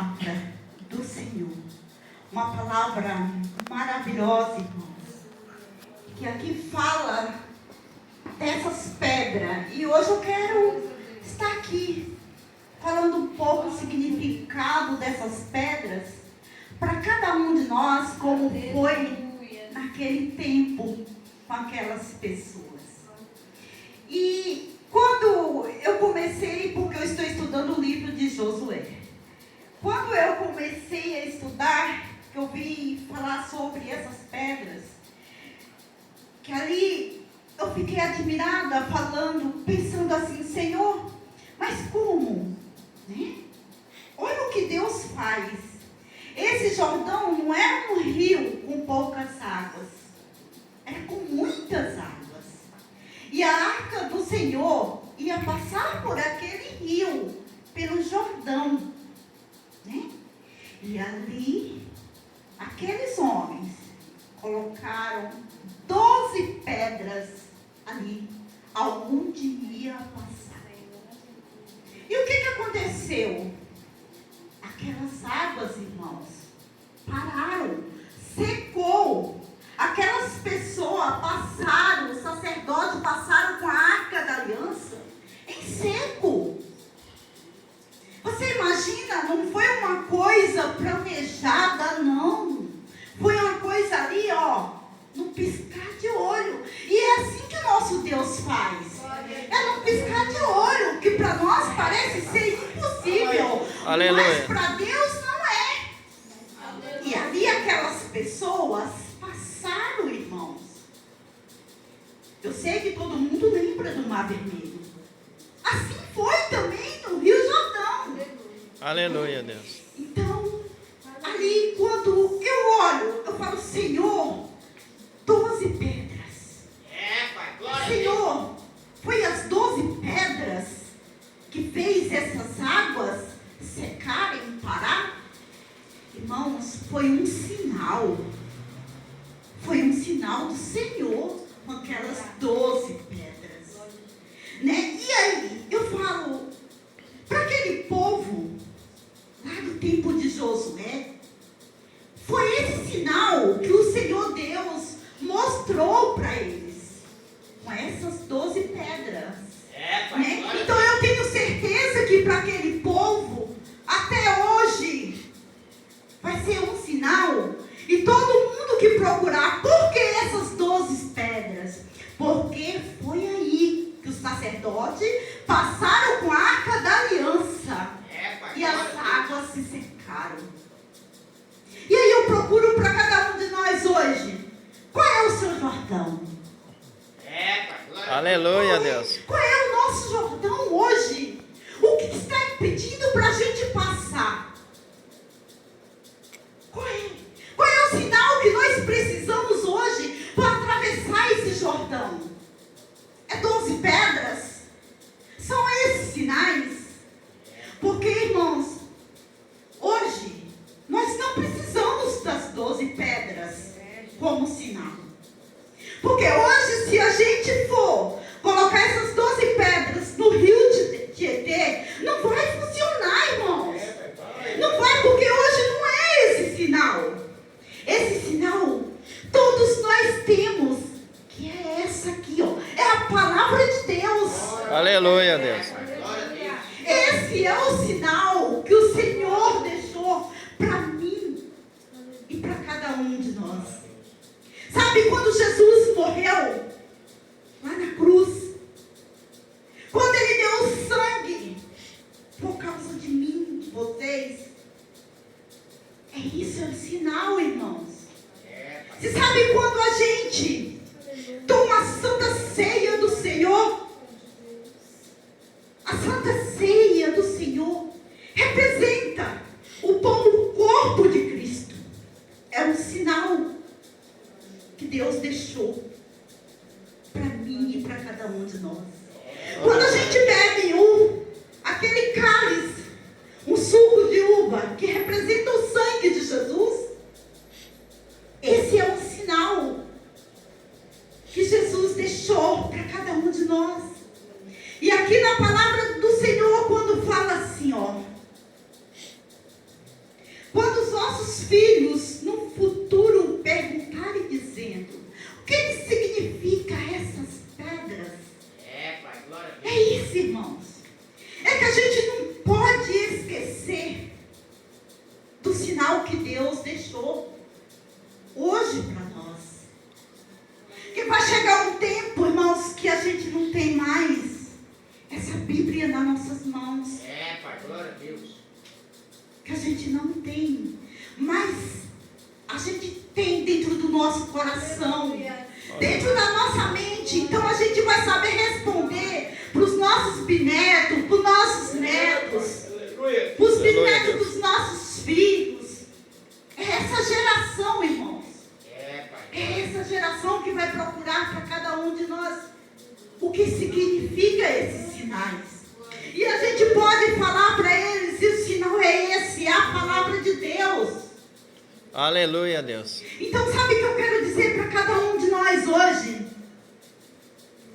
palavra do Senhor. Uma palavra maravilhosa, irmãos. Que aqui fala dessas pedras. E hoje eu quero estar aqui falando um pouco do significado dessas pedras para cada um de nós, como foi naquele tempo com aquelas pessoas. E quando eu comecei, porque eu estou estudando o livro de Josué, quando eu comecei a estudar, que eu vi falar sobre essas pedras, que ali eu fiquei admirada, falando, pensando assim, Senhor, mas como? Né? Olha o que Deus faz. Esse Jordão não é um rio com poucas águas, é com muitas águas. E a arca do Senhor ia passar por aquele rio, pelo Jordão, né? E ali, aqueles homens colocaram 12 pedras ali, aonde ia passar. E o que aconteceu? Aquelas águas, irmãos, pararam, secou. Aquelas pessoas passaram, os sacerdotes passaram com a arca da aliança em seco. Você imagina, não foi uma coisa planejada, não. Foi uma coisa ali, ó, no piscar de olho. E é assim que o nosso Deus faz. É no piscar de olho, que para nós parece ser impossível. Aleluia. Mas para Deus não é. E ali aquelas pessoas passaram, irmãos. Eu sei que todo mundo lembra do Mar Vermelho. Assim foi também no Rio Jordão. Aleluia, Deus. Então, ali quando eu olho, eu falo, Senhor, 12 pedras. Senhor, foi as 12 pedras que fez essas águas secarem, parar? Irmãos, foi um sinal. Foi um sinal do Senhor com aquelas 12 pedras. Né? E aí, eu falo, para aquele povo, lá no tempo de Josué, foi esse sinal que o Senhor Deus mostrou para eles, com essas 12 pedras. Né? Então eu tenho certeza que para aquele povo, até hoje, vai ser um sinal. E todo mundo que procurar, por que essas 12 pedras? Porque foi aí que os sacerdotes passaram com a arca da aliança. E as águas se secaram. E aí eu procuro para cada um de nós hoje. Qual é o seu Jordão? Aleluia, Deus. Qual é o nosso Jordão hoje? O que está impedindo para a gente passar? Qual é? Qual é o sinal que nós precisamos hoje para atravessar esse Jordão? É 12 pedras? São esses sinais? Porque, irmãos, hoje nós não precisamos das 12 pedras como sinal. Porque hoje, se a gente for colocar essas 12 pedras no rio de Tietê, não vai funcionar, irmãos. Não vai, porque hoje não é esse sinal. Esse sinal, todos nós temos, que é essa aqui, ó. É a palavra de Deus. Aleluia, Deus. Esse é o sinal que o Senhor deixou para mim e para cada um de nós. Sabe quando Jesus morreu lá na cruz? Quando Ele deu sangue por causa de mim, de vocês. Isso é um sinal, irmãos. Você sabe quando a gente toma a santa ceia do Senhor? A santa ceia do Senhor representa o pão do corpo de Cristo. É um sinal que Deus deixou para mim e para cada um de nós. Quando a gente bebe aquele cálice, um suco de uva que representa o sangue de Jesus, esse é um sinal que Jesus deixou para cada um de nós. E aqui na palavra do Senhor, quando fala assim, ó, nossos filhos no futuro perguntarem dizendo: o que significa essas pedras? Pai, glória a Deus. É isso, irmãos. É que a gente não pode esquecer do sinal que Deus deixou hoje para nós. Que vai chegar um tempo, irmãos, que a gente não tem mais essa Bíblia nas nossas mãos. Pai, glória a Deus. Que a gente não tem, mas a gente tem dentro do nosso coração, dentro da nossa mente. Então a gente vai saber responder para os nossos bisnetos, para os nossos netos, para os bisnetos dos nossos filhos. É essa geração, irmãos. É essa geração que vai procurar para cada um de nós o que significa esses sinais. E a gente pode falar para eles, e o sinal é esse, é a palavra de Deus. Aleluia, Deus. Então sabe o que eu quero dizer para cada um de nós hoje?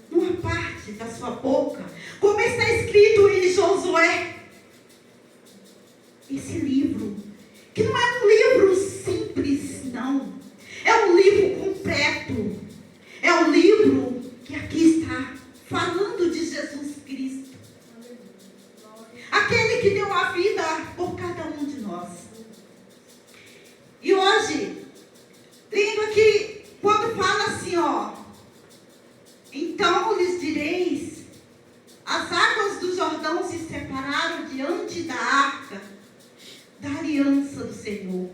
Numa parte da sua boca, como está escrito em Josué, esse livro, que não é um livro simples, não. É um livro completo. É um livro que aqui está falando de Jesus Cristo. Aquele que deu a vida por cada um de nós. E hoje, lendo aqui, quando fala assim, então lhes direis, as águas do Jordão se separaram diante da arca da aliança do Senhor,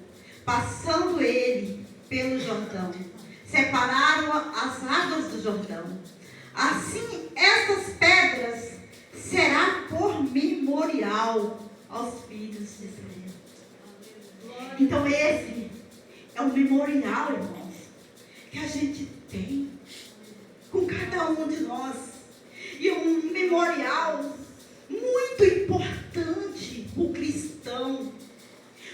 passando ele pelo Jordão. Separaram as águas do Jordão. Assim, essas pedras será por memorial aos filhos de Israel. Então esse é um memorial, irmãos, que a gente tem com cada um de nós. E um memorial muito importante para o cristão,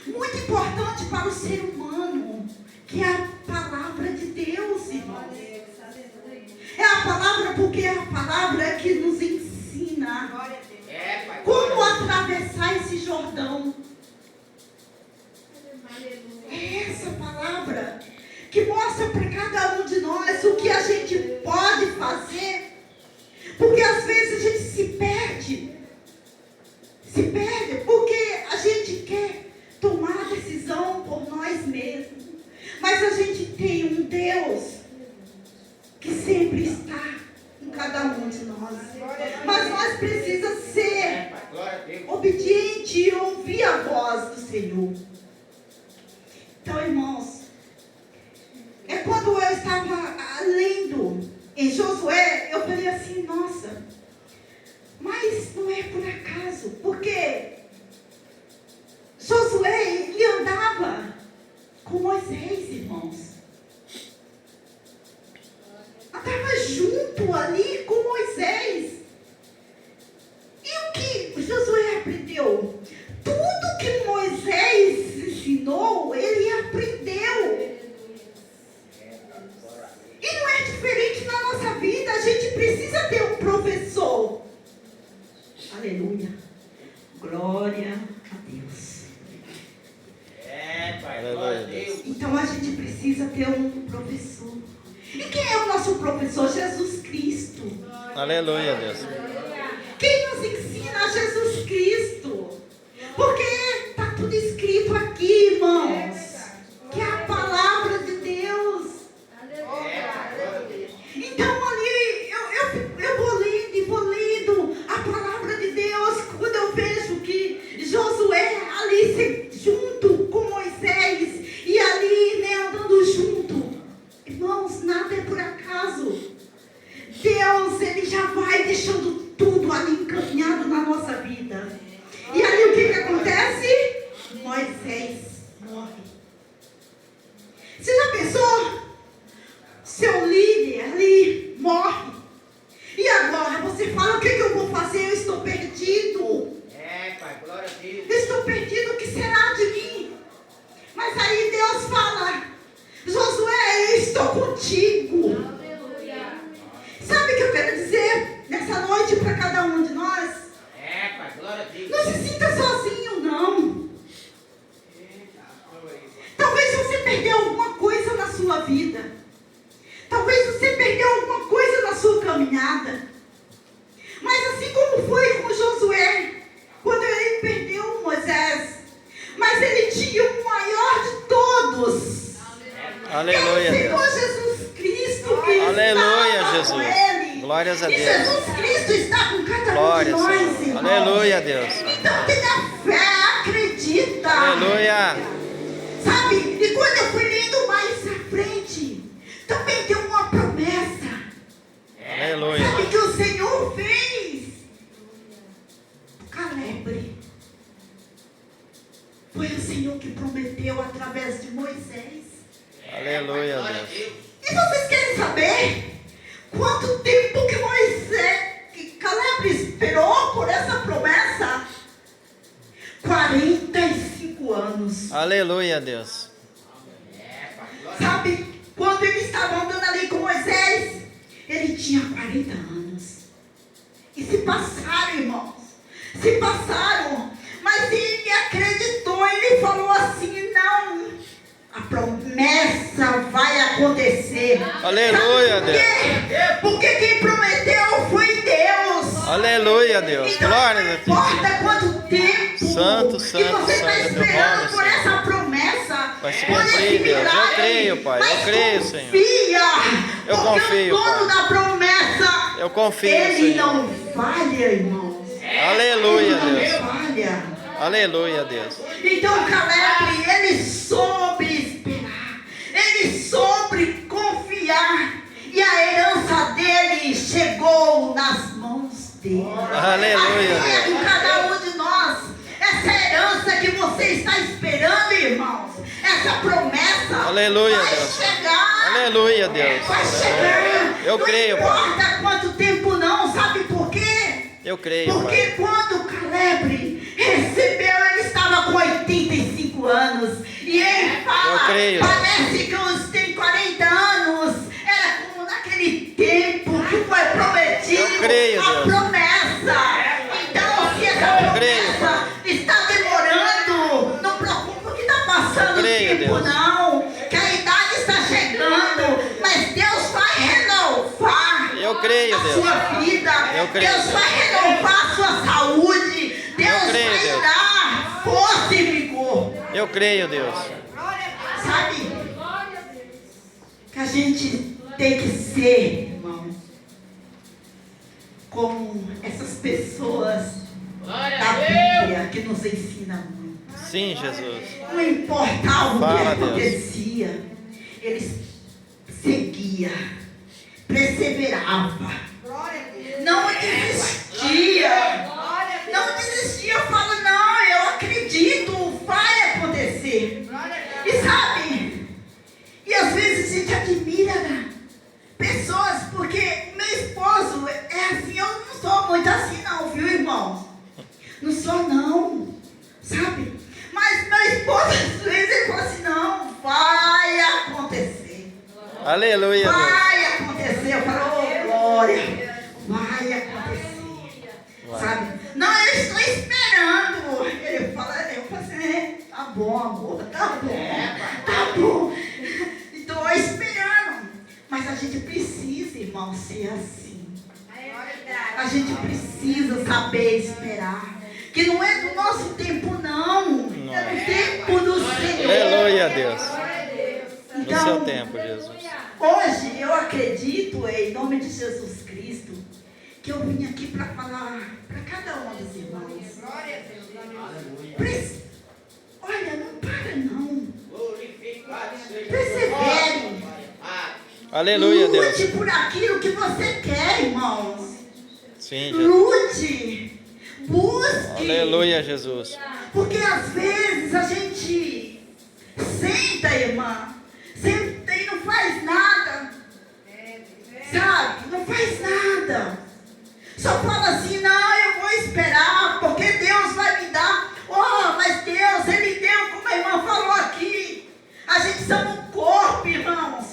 muito importante para o ser humano, que é a palavra de Deus, irmãos. É a palavra, porque é a palavra que nos ensina como atravessar esse Jordão. É essa palavra que mostra para cada um de nós o que a gente pode fazer. Porque às vezes a gente se perde porque a gente quer tomar a decisão por nós mesmos. Mas a gente tem um Deus que sempre está com cada um de nós. Mas nós precisamos ser obedientes e ouvir a voz do Senhor. Então, irmãos, é quando eu estava lendo em Josué, eu falei assim, nossa, mas não é por acaso, porque Josué, ele andava com Moisés, irmãos. Andava junto ali com Moisés. E o que Josué aprendeu? Tudo que Moisés ensinou, ele aprendeu. E não é diferente na nossa vida. A gente precisa ter um professor. Aleluia. Glória a Deus. Pai, glória a Deus. Então a gente precisa ter um professor. E quem é o nosso professor? Jesus Cristo. Aleluia, Deus. Quem nos ensina? Jesus Cristo. Porque está tudo escrito aqui, irmãos, que é a palavra de Deus. Então ali eu vou lendo a palavra de Deus. Quando eu vejo que Josué ali junto com Moisés e ali, né, andando junto, irmãos, nada é por acaso. Deus, ele já vai deixando tudo ali encaminhado na nossa vida. E aí o que acontece? Moisés morre. Você já pensou? Seu líder ali morre. E agora você fala, o que eu vou fazer? Eu estou perdido. Pai, glória a Deus. Eu estou perdido, o que será de mim? Mas aí Deus fala, Josué, eu estou contigo. Sabe o que eu quero dizer nessa noite para cada um de nós? Pai, glória a Deus. Não se sinta sozinho, não. Aleluia, É o Senhor Deus. Jesus Cristo que Aleluia, está com Jesus. Ele. Glórias a E Deus. Jesus Cristo está com cada um de Glória, nós, Senhor. irmãos. Aleluia, Deus. Então tenha fé, acredita. Aleluia. Sabe? E quando eu fui lendo mais à frente, também tem uma promessa. Aleluia. Sabe que o Senhor fez? Calebre. Foi o Senhor que prometeu através de Moisés. Aleluia, Glória a Deus. Deus. E vocês querem saber quanto tempo que Calebre esperou por essa promessa? 45 anos. Aleluia, Deus. É, pai. Glória a Deus. Sabe, quando ele estava andando ali com Moisés, ele tinha 40 anos. E se passaram, irmãos. Se passaram. Mas ele acreditou, ele falou assim, não. A promessa vai acontecer. Aleluia, Sabe por quê? Porque quem prometeu foi Deus. Aleluia, Deus. Então, Glória não a Deus. importa quanto tempo Santo, que santo, você está santo, esperando nome, por Senhor. essa promessa, Vai se por esse cumprir, Deus. Eu milagre, creio, Pai. Eu mas creio, Senhor. confia, Eu porque confio, o dono Pai. da promessa, Eu confio, ele Senhor. não falha, irmãos. Aleluia, Ele não Deus. falha. Aleluia, Deus. Então Calebre, ele soube esperar, ele soube confiar, e a herança dele chegou nas mãos dele. Aleluia, Assim Deus. com cada um de nós, essa herança que você está esperando, irmãos, essa promessa Aleluia, vai Deus. chegar. Aleluia, Deus. Vai chegar. Eu creio, Não Pai. importa quanto tempo não, sabe por quê? Eu creio, Porque Pai. quando Calebre recebeu, ele estava com 85 anos. E ele fala, Eu creio. parece que os tem 40 anos. Era como naquele tempo que foi prometido Eu creio, a Deus. promessa. Então, se essa Eu creio, promessa está demorando, não preocupe o que está passando Eu creio, o tempo, Deus. não. Que a idade está chegando, mas Deus vai renovar Eu creio, a Deus. sua vida. Eu creio, Deus Deus. vai renovar a sua saúde. Deus creio, vai Deus. dar força e vigor. Eu creio, Deus. Sabe? Que a gente tem que ser, irmão, como essas pessoas Glória da a Deus. Bíblia que nos ensinam muito. Sim, Jesus. Não importava o que Fala, Deus. acontecia, eles seguiam, perseveravam, não desistia, não desistia, fala, não, eu acredito, vai acontecer. E sabe, e às vezes a gente admira, né, pessoas, porque meu esposo é assim, eu não sou muito assim não, viu, irmão? Não sou não, sabe? Mas meu esposo, às vezes, ele fala assim, não, vai acontecer. Aleluia, Deus. Vai acontecer. Eu falo, oh, glória, vai acontecer. Vai. Sabe? Não, eu estou esperando. Ele fala, eu falo assim, tá bom, amor, tá bom. Estou esperando. Mas a gente precisa, irmão, ser assim. A gente precisa saber esperar. Que não é do nosso tempo, não. É do tempo do Senhor. Aleluia, Deus. No Então, seu tempo, Jesus. hoje eu acredito, em nome de Jesus Cristo, que eu vim aqui para falar para cada um dos irmãos. Olha, não para não. Glorificado seja Persevere. Aleluia, Deus. Lute por aquilo que você quer, irmãos. Sim, Jesus. Lute. Busque. Aleluia, Jesus. Porque às vezes a gente senta, irmã, senta e não faz nada. Sabe? Não faz nada. Só fala assim, não, eu vou esperar, porque Deus vai me dar. Oh, mas Deus, Ele deu, como a irmã falou aqui. A gente somos um corpo, irmãos.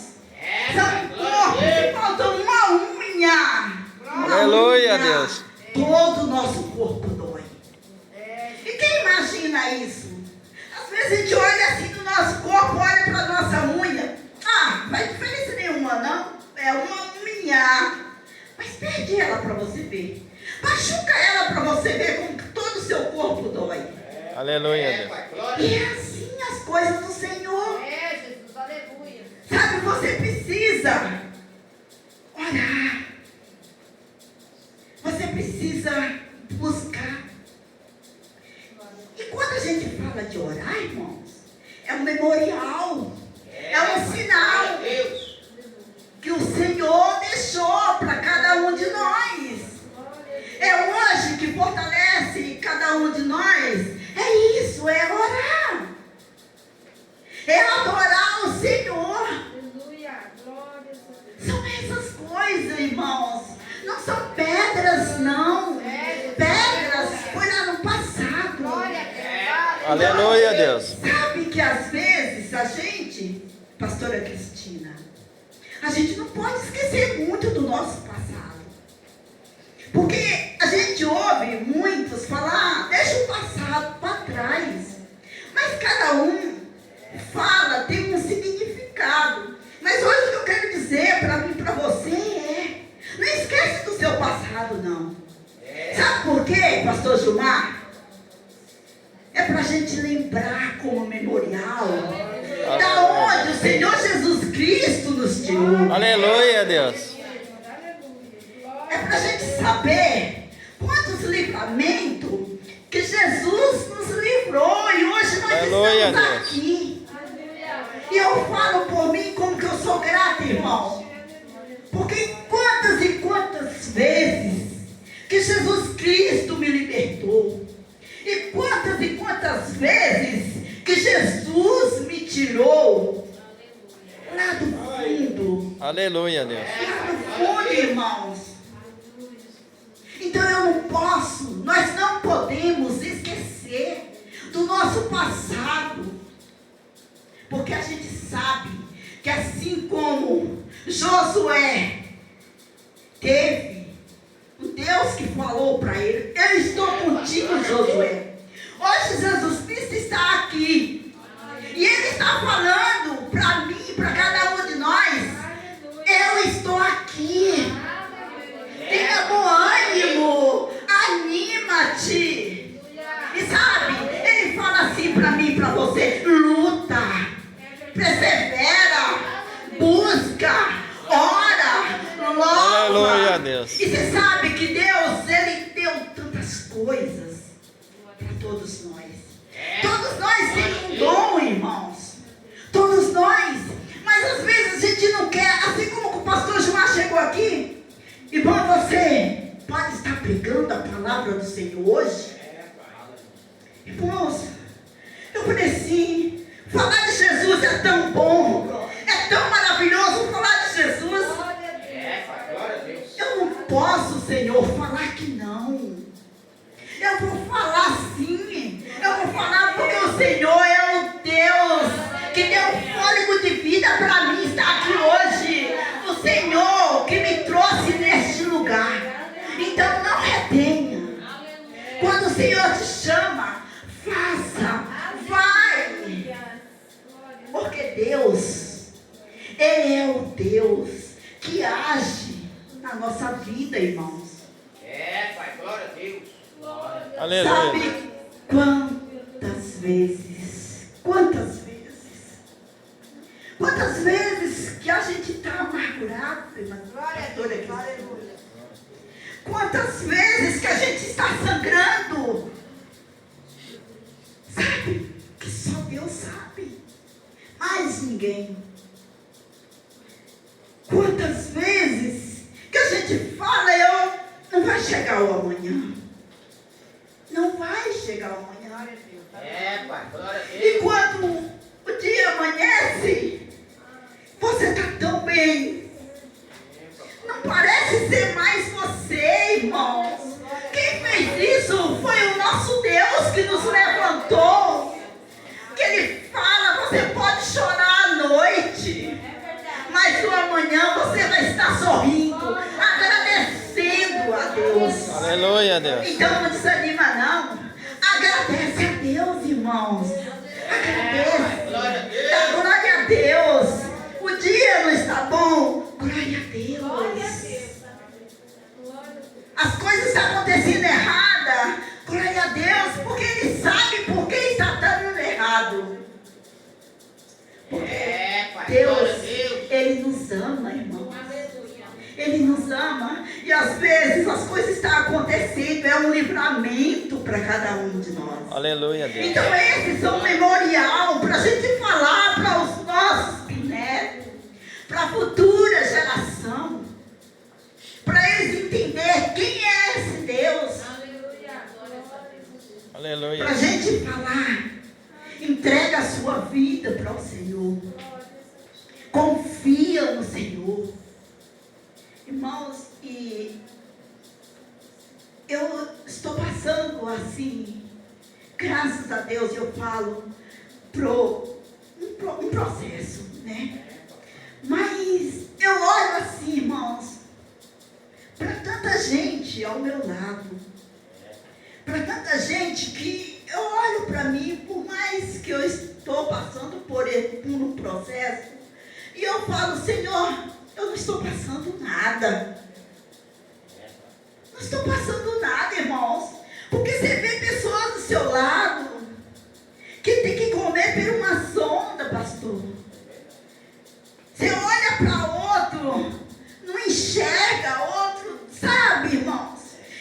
Somos um corpo, se falta uma unha. uma Aleluia, unha, Deus. todo o nosso corpo dói. E quem imagina isso? Às vezes a gente olha assim no nosso corpo, olha para a nossa unha. Ah, não faz diferença nenhuma, não. É uma unha. Mas perde ela para você ver. Machuca ela para você ver como todo o seu corpo dói. Aleluia, É, Deus. pai. Glória a E Deus. é assim as coisas do Senhor. É, Jesus, aleluia. Sabe precisa orar. Você precisa buscar. E quando a gente fala de orar, irmãos, é um memorial. É um sinal que o Senhor deixou para cada um de nós. É hoje que fortalece cada um de nós. É isso, é orar. É adorar o Senhor. São essas coisas, irmãos. Não são pedras, não. Pedras foi lá no passado. Aleluia, Deus. Sabe que às vezes a gente, pastora Cristina, a gente não pode esquecer muito do nosso passado. Porque a gente ouve muitos falar, deixa o passado para trás. Mas cada um fala, tem um significado. Mas hoje o que eu quero dizer para mim e para você não esquece do seu passado, não. Sabe por quê, pastor Gilmar? É para a gente lembrar como memorial da onde o Senhor Jesus Cristo nos tirou. Aleluia, Deus. É para a gente saber quantos livramentos que Jesus nos livrou. E hoje nós Aleluia, estamos Deus. aqui. E eu falo por mim como que eu sou grata, irmão. Porque quantas e quantas vezes que Jesus Cristo me libertou. E quantas vezes que Jesus me tirou lá do fundo. Aleluia, Deus. Lá do fundo, irmãos. Então eu não posso, nós não podemos esquecer do nosso passado. Porque a gente sabe que assim como Josué teve o Deus que falou para ele, eu estou contigo, Josué. Hoje Jesus Cristo está aqui. E Ele está falando para mim, para cada um de nós. Eu estou aqui. Tenha bom ânimo. Anima-te. E sabe, Ele fala assim para mim e para você. Luta. Persevera. Busca. Ora. Louva. Aleluia, Deus. E você sabe que Deus, Ele deu tantas coisas para todos nós. Todos nós temos um dom, irmãos. Todos nós. Mas às vezes a gente não quer. Assim como o pastor João chegou aqui. Irmão, você pode estar pregando a palavra do Senhor hoje? Irmãos, eu falei assim, falar de Jesus é tão bom. É tão maravilhoso falar de Jesus. Eu não posso, Senhor, falar que não. Eu vou falar sim. Eu vou falar porque o Senhor é o Deus que deu fôlego de vida para mim estar aqui hoje. O Senhor que me trouxe neste lugar. Então não retenha. Quando o Senhor te chama, faça, vai. Porque Deus, Ele é o Deus que age na nossa vida, irmãos. Pai, glória a Deus. Aleluia. Sabe quantas vezes que a gente está amargurado, irmã? Quantas vezes que a gente está sangrando? Sabe? Que só Deus sabe. Mais ninguém. Quantas vezes que a gente fala, não vai chegar o amanhã. Não vai chegar o amanhã. Pai, glória a Deus. E quando o dia amanhece, você está tão bem. Não parece ser mais você, irmãos. Quem fez isso foi o nosso Deus que nos levantou. Que Ele fala, você pode chorar à noite, mas no amanhã você vai estar sorrindo, agradecendo a Deus. Aleluia, Deus. Então não desanima não. Agradece a Deus, irmãos. Agradeça. Dá glória a Deus. O dia não está bom. Glória a Deus. As coisas estão acontecendo erradas. Glória a Deus. Porque Ele sabe por que está dando errado. Porque Pai, Deus, glória a Deus. Ele nos nos ama, irmão. Ele nos ama. E às vezes as coisas estão acontecendo. É um livramento para cada um de nós. Aleluia, Deus. Então esses são um memorial para a gente falar para os nossos bisnetos, para a futura geração, para eles entenderem quem é esse Deus. Aleluia. Para a gente falar, entrega a sua vida para o Senhor, confia no Senhor. Irmãos, e eu estou passando assim, graças a Deus eu falo, um processo, né? Mas eu olho assim, irmãos, para tanta gente ao meu lado, para tanta gente que eu olho para mim, por mais que eu estou passando por um processo, e eu falo, Senhor, eu não estou passando nada. Não estou passando nada, irmãos. Porque você vê pessoas do seu lado que tem que comer por uma sonda, pastor. Você olha para outro, não enxerga outro, sabe, irmãos?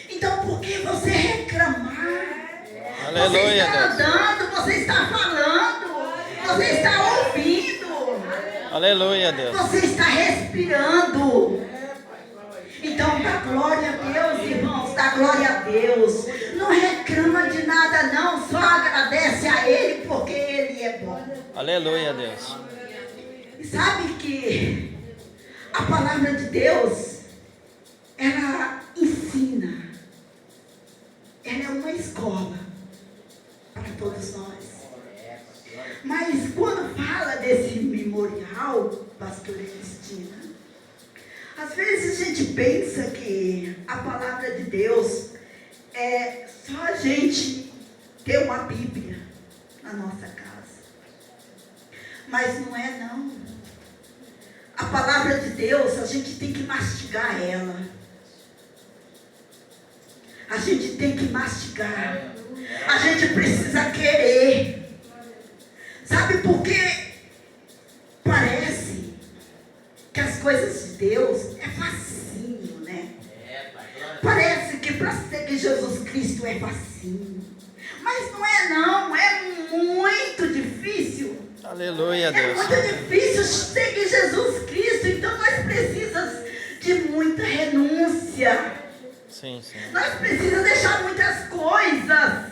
Então, por que você reclamar? Aleluia, você está Deus. andando, você está falando, você está ouvindo. Aleluia, Deus. Você está respirando. Então dá glória a Deus, irmãos. Dá glória a Deus. Não reclama de nada não. Só agradece a Ele porque Ele é bom. Aleluia, Deus. E sabe que a palavra de Deus, ela ensina. Ela é uma escola para todos nós. Mas quando fala desse memorial, pastora Cristina, às vezes a gente pensa que a palavra de Deus é só a gente ter uma Bíblia na nossa casa. Mas não é não. A palavra de Deus, a gente tem que mastigar ela. A gente tem que mastigar. A gente precisa querer. Sabe por quê? Parece que as coisas de Deus é facinho, né? Parece que para seguir Jesus Cristo é facinho. Mas não é não, é muito difícil. Aleluia, É Deus. muito difícil seguir Jesus Cristo. Então nós precisamos de muita renúncia. Sim, sim. Nós precisamos deixar muitas coisas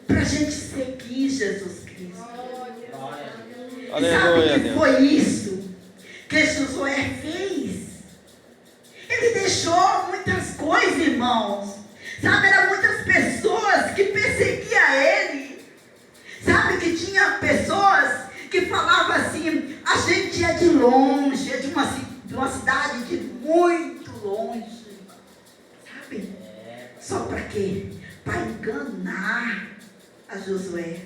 para a gente seguir Jesus Cristo. E Aleluia, sabe que Deus. foi isso que Josué fez? Ele deixou muitas coisas, irmãos. Sabe, eram muitas pessoas que perseguiam ele. Sabe que tinha pessoas que falavam assim, a gente é de longe, é de uma cidade de muito longe. Sabe? Só para quê? Para enganar a Josué.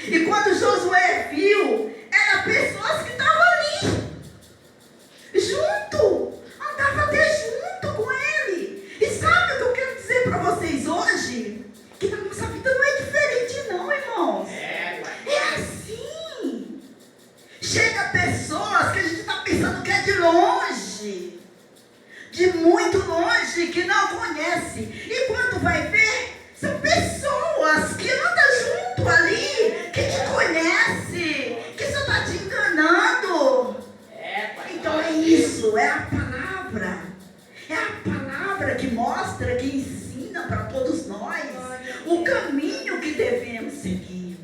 E quando Josué viu, eram pessoas que estavam ali, junto, andavam até junto com ele. E sabe o que eu quero dizer para vocês hoje? Que na nossa vida não é diferente não, irmãos. É assim. Chega pessoas que a gente está pensando que é de longe, de muito longe, que não conhece. E quando vai ver, são pessoas que andam junto ali, que te conhece, que só está te enganando. Então é isso, é a palavra. É a palavra que mostra, que ensina para todos nós o caminho que devemos seguir.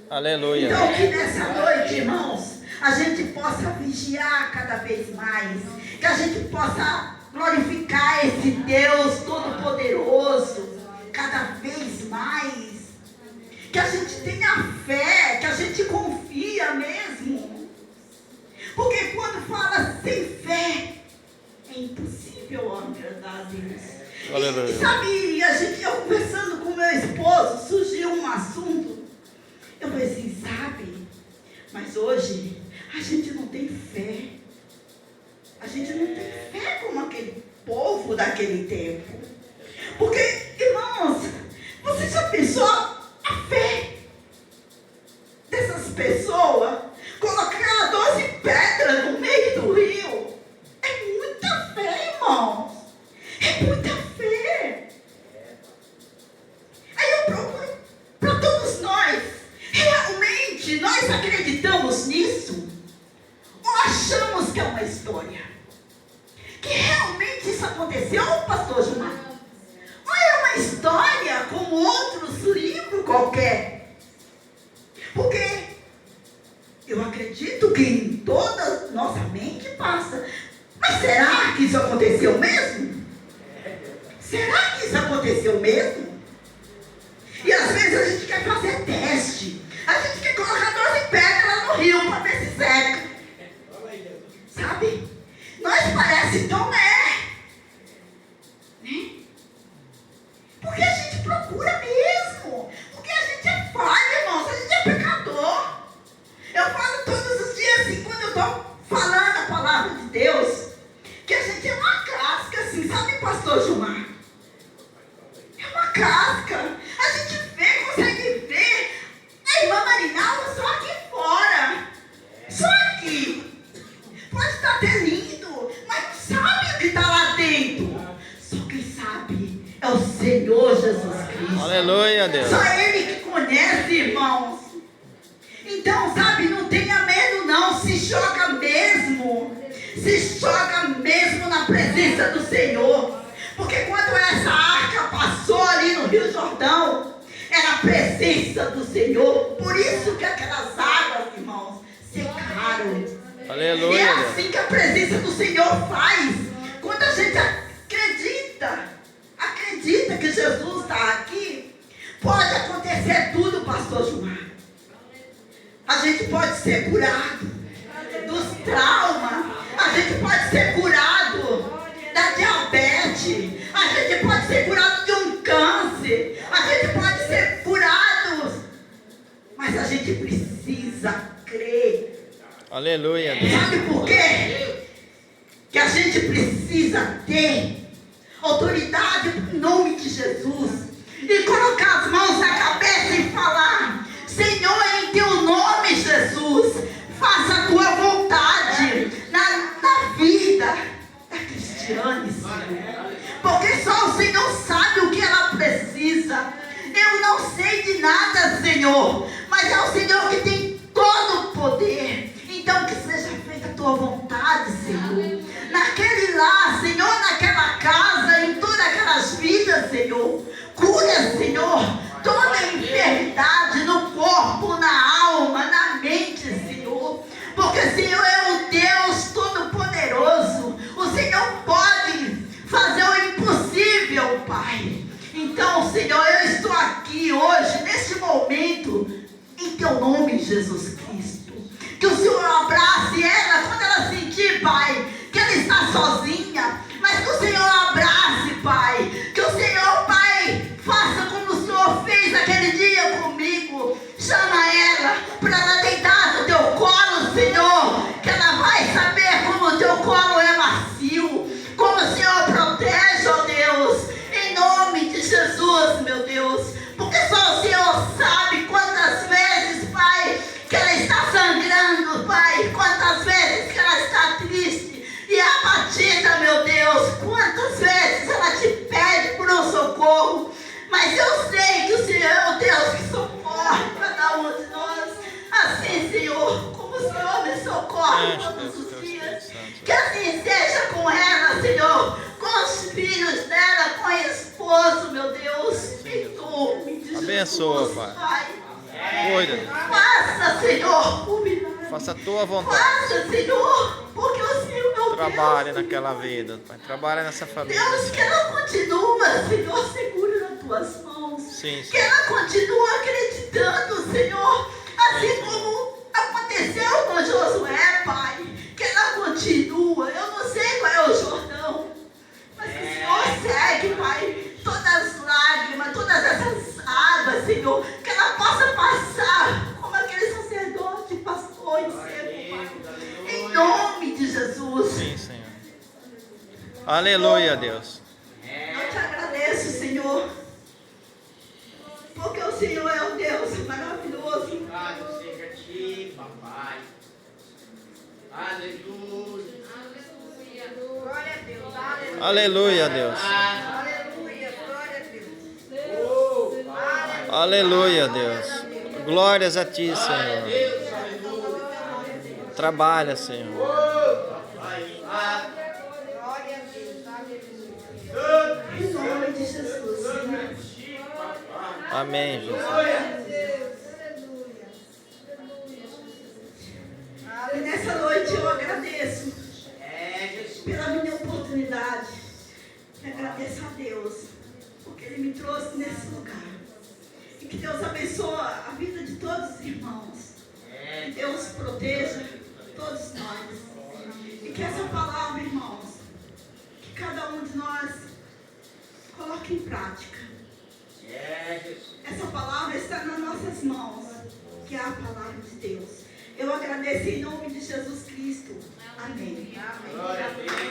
Aleluia. Então que nessa noite, irmãos, a gente possa vigiar cada vez mais, que a gente possa glorificar esse Deus Todo-Poderoso cada vez mais, que a gente tenha fé, que a gente confia mesmo, porque quando fala sem fé, é impossível agradar a Deus. Aleluia. E sabe, eu conversando com meu esposo, surgiu um assunto, eu falei assim, sabe, mas hoje a gente não tem fé. A gente não tem fé como aquele povo daquele tempo. Porque, irmãos, você já pensou a fé dessas pessoas? Colocar 12 pés história. Que realmente isso aconteceu, pastor Gilmar? Não é uma história como outros livros qualquer. Porque eu acredito que em toda nossa mente passa. Mas será que isso aconteceu mesmo? Será que isso aconteceu mesmo? E às vezes a gente quer fazer teste. A gente quer colocar 12 pedras lá no rio para ver se seca. Sabe? Nós parece tão né? Porque a gente procura mesmo. Porque a gente é falha, irmãos. A gente é pecador. Eu falo todos os dias assim, quando eu estou falando a palavra de Deus, que a gente é uma casca, assim, sabe, pastor Gilmar? É uma casca. A gente vê, consegue ver a irmã Marinalva só aqui fora. Só aqui. Pode estar até lindo, mas não sabe o que está lá dentro. Só quem sabe é o Senhor Jesus Cristo. Aleluia, Deus. Só Ele que conhece, irmãos. Então, sabe, não tenha medo não, se joga mesmo. Se joga mesmo na presença do Senhor. Porque quando essa arca passou ali no Rio Jordão, era a presença do Senhor. Por isso que aquelas águas, irmãos, secaram. Aleluia, E é Deus. assim que a presença do Senhor faz. Quando a gente acredita que Jesus está aqui, pode acontecer tudo, pastor Gilmar. A gente pode ser curado dos traumas. A gente pode ser curado da diabetes. A gente pode ser curado de um câncer. A gente pode ser curado. Mas a gente precisa crer. Aleluia, Deus. Sabe por quê? Que a gente precisa ter autoridade no nome de Jesus. E colocar as mãos na cabeça e falar: Senhor, em teu nome, Jesus, faça a tua vontade na vida da Cristiane, Senhor. Porque só o Senhor sabe o que ela precisa. Eu não sei de nada, Senhor, mas é o Senhor que tem todo o poder. Então que seja feita a tua vontade, Senhor. Naquele lar, Senhor, naquela casa, em todas aquelas vidas, Senhor. Cura, Senhor, toda enfermidade no corpo, na alma, na mente, Senhor. Porque o Senhor é o Deus Todo-Poderoso. O Senhor pode fazer o impossível, Pai. Então, Senhor, eu estou aqui hoje, neste momento, em teu nome, Jesus Cristo. Que o Senhor abrace ela quando ela sentir, Pai, que ela está sozinha. Mas que o Senhor abrace, Pai. Que o Senhor, Pai, faça como o Senhor fez aquele dia comigo. Chama ela para ela deitar no teu colo, Senhor. Que ela vai saber como o teu colo é macio. Como o Senhor protege, ó Deus. Em nome de Jesus, meu Deus. Porque só o Senhor sabe quantas vezes, Pai, que ela está sangrando, Pai. Quantas vezes que ela está triste e abatida, meu Deus. Quantas vezes ela te pede por um socorro. Mas eu sei que o Senhor é o Deus que socorre cada um de nós. Assim, Senhor, como o Senhor me socorre todos os dias. Que assim seja com ela, Senhor. Com os filhos dela, com o esposo, meu Deus. Em nome de Abençoa, Jesus, Pai. Cuida, Deus. Faça, Senhor, o milagre. Faça a tua vontade. Faça, Senhor, porque o Senhor, meu Trabalhe Deus, naquela vida, Pai. Trabalhe nessa família. Deus, que ela continua, Senhor, segura nas tuas mãos. Sim, Que sim. ela continua acreditando, Senhor, assim como aconteceu com Josué, Pai. Que ela continua. Eu não sei qual é o Jordão, mas que o Senhor segue, Pai, todas as lágrimas, todas essas águas, Senhor, que ela possa passar como aquele sacerdote passou em seco, Pai. Em nome de Jesus. Sim, Senhor. Aleluia, Deus. Eu te agradeço, Senhor, porque o Senhor é um Deus maravilhoso. Louvado seja a ti, papai. Aleluia. Glória a Deus, aleluia. Aleluia, Deus. Aleluia, glória a Deus. Oh, papai. Aleluia, Deus. Glórias a ti, Senhor. Deus, aleluia. Trabalha, Senhor. Oh, papai. Obrigado. Glória a Deus. Aleluia. Em nome de Jesus. Santi, papai. Amém, Jesus. Glória a Deus. Aleluia. E nessa noite eu agradeço Jesus. pela minha oportunidade. E agradeço a Deus, porque Ele me trouxe nesse lugar. E que Deus abençoe a vida de todos os irmãos. Que Deus proteja todos nós. E que essa palavra, irmãos, que cada um de nós coloque em prática. Jesus. Essa palavra está nas nossas mãos, que é a palavra de Deus. Eu agradeço em nome de Jesus Cristo. Amém. Glória a Deus.